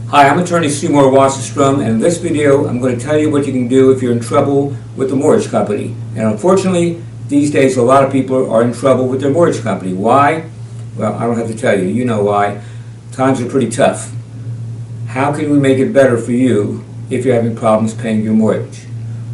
Hi, I'm attorney Seymour Wasserstrom, and in this video I'm going to tell you what you can do if you're in trouble with the mortgage company. And unfortunately, these days a lot of people are in trouble with their mortgage company. Why? Well, I don't have to tell you. You know why. Times are pretty tough. How can we make it better for you if you're having problems paying your mortgage?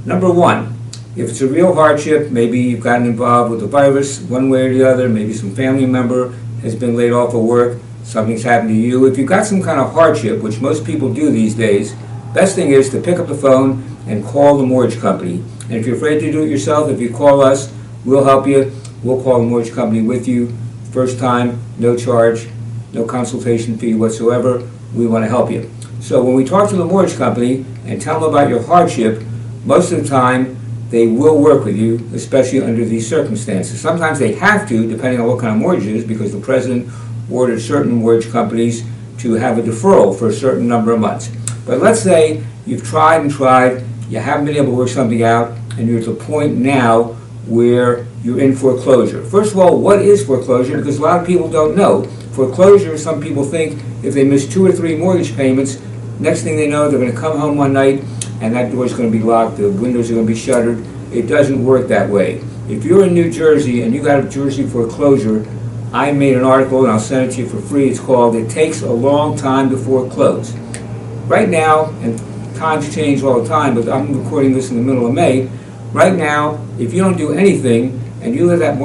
Number one, if it's a real hardship, maybe you've gotten involved with a virus one way or the other, maybe some family member has been laid off of work, something's happened to you. If you've got some kind of hardship, which most people do these days, best thing is to pick up the phone and call the mortgage company. And if you're afraid to do it yourself, if you call us, we'll help you. We'll call the mortgage company with you. First time, no charge, no consultation fee whatsoever. We want to help you. So when we talk to the mortgage company and tell them about your hardship, most of the time they will work with you, especially under these circumstances. Sometimes they have to, depending on what kind of mortgage it is, because the president ordered certain mortgage companies to have a deferral for a certain number of months. But let's say you've tried and tried, you haven't been able to work something out, and you're at the point now where you're in foreclosure. First of all, what is foreclosure? Because a lot of people don't know. Foreclosure, some people think if they miss 2 or 3 mortgage payments, next thing they know, they're going to come home one night and that door's going to be locked, the windows are going to be shuttered. It doesn't work that way. If you're in New Jersey and you got a Jersey foreclosure, I made an article and I'll send it to you for free. It's called "It Takes a Long Time to Foreclose." Right now, and times change all the time, but I'm recording this in the middle of May. Right now, if you don't do anything and you let that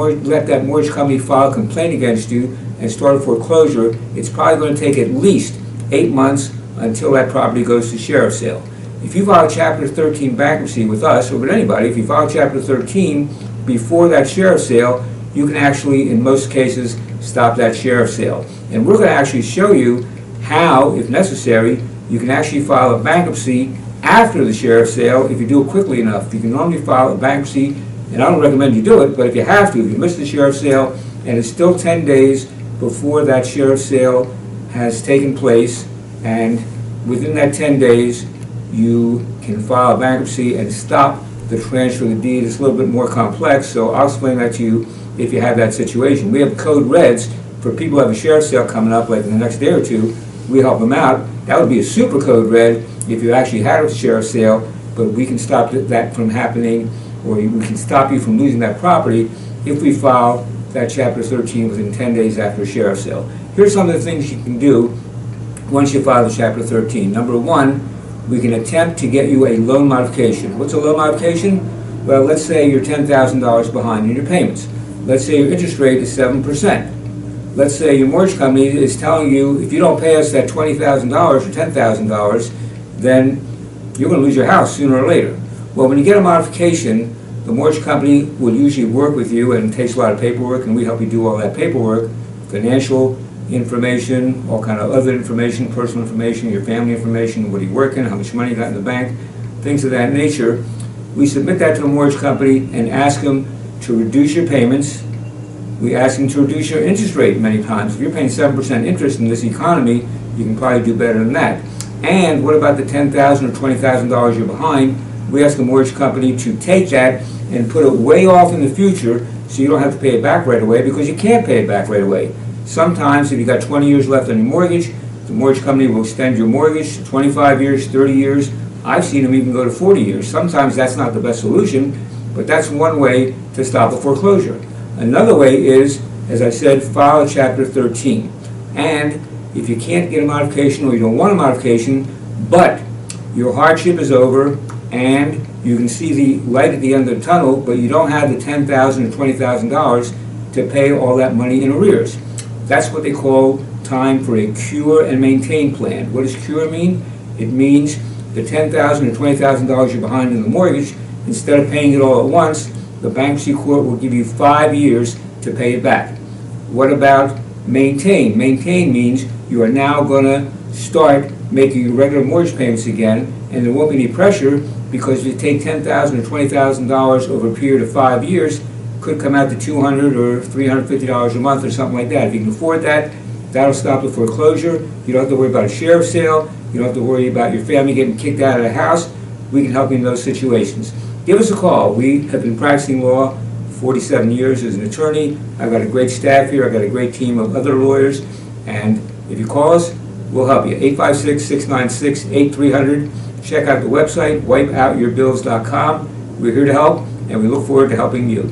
mortgage company file a complaint against you and start a foreclosure, it's probably going to take at least 8 months until that property goes to sheriff's sale. If you file Chapter 13 bankruptcy with us, or with anybody, if you file Chapter 13 before that sheriff's sale, you can actually, in most cases, stop that sheriff's sale. And we're going to actually show you how, if necessary, you can actually file a bankruptcy after the sheriff's sale if you do it quickly enough. You can normally file a bankruptcy, and I don't recommend you do it, but if you have to, if you miss the sheriff's sale and it's still 10 days before that sheriff's sale has taken place, and within that 10 days you can file a bankruptcy and stop the transfer of the deed. It's a little bit more complex, so I'll explain that to you if you have that situation. We have code reds for people who have a sheriff's sale coming up like in the next day or two. We help them out. That would be a super code red if you actually had a sheriff's sale, but we can stop that from happening, or we can stop you from losing that property if we file that Chapter 13 within 10 days after a sheriff's sale. Here's some of the things you can do once you file the Chapter 13. Number one, we can attempt to get you a loan modification. What's a loan modification? Well, let's say you're $10,000 behind in your payments. Let's say your interest rate is 7%. Let's say your mortgage company is telling you if you don't pay us that $20,000 or $10,000, then you're going to lose your house sooner or later. Well, when you get a modification, the mortgage company will usually work with you, and it takes a lot of paperwork, and we help you do all that paperwork, financial information, all kind of other information, personal information, your family information, what are you working, how much money you got in the bank, things of that nature. We submit that to the mortgage company and ask them to reduce your payments. We ask them to reduce your interest rate many times. If you're paying 7% interest in this economy, you can probably do better than that. And what about the $10,000 or $20,000 you're behind? We ask the mortgage company to take that and put it way off in the future so you don't have to pay it back right away, because you can't pay it back right away. Sometimes if you've got 20 years left on your mortgage, the mortgage company will extend your mortgage to 25 years, 30 years. I've seen them even go to 40 years. Sometimes that's not the best solution, but that's one way to stop a foreclosure. Another way is, as I said, file a Chapter 13. And if you can't get a modification, or you don't want a modification, but your hardship is over and you can see the light at the end of the tunnel, but you don't have the $10,000 or $20,000 to pay all that money in arrears. That's what they call time for a cure and maintain plan. What does cure mean? It means the $10,000 or $20,000 you're behind in the mortgage, instead of paying it all at once, the bankruptcy court will give you 5 years to pay it back. What about maintain? Maintain means you are now going to start making your regular mortgage payments again, and there won't be any pressure, because if you take $10,000 or $20,000 over a period of 5 years, could come out to $200 or $350 a month or something like that. If you can afford that, that'll stop the foreclosure. You don't have to worry about a sheriff's sale. You don't have to worry about your family getting kicked out of the house. We can help you in those situations. Give us a call. We have been practicing law 47 years as an attorney. I've got a great staff here. I've got a great team of other lawyers. And if you call us, we'll help you. 856-696-8300. Check out the website, wipeoutyourbills.com. We're here to help, and we look forward to helping you.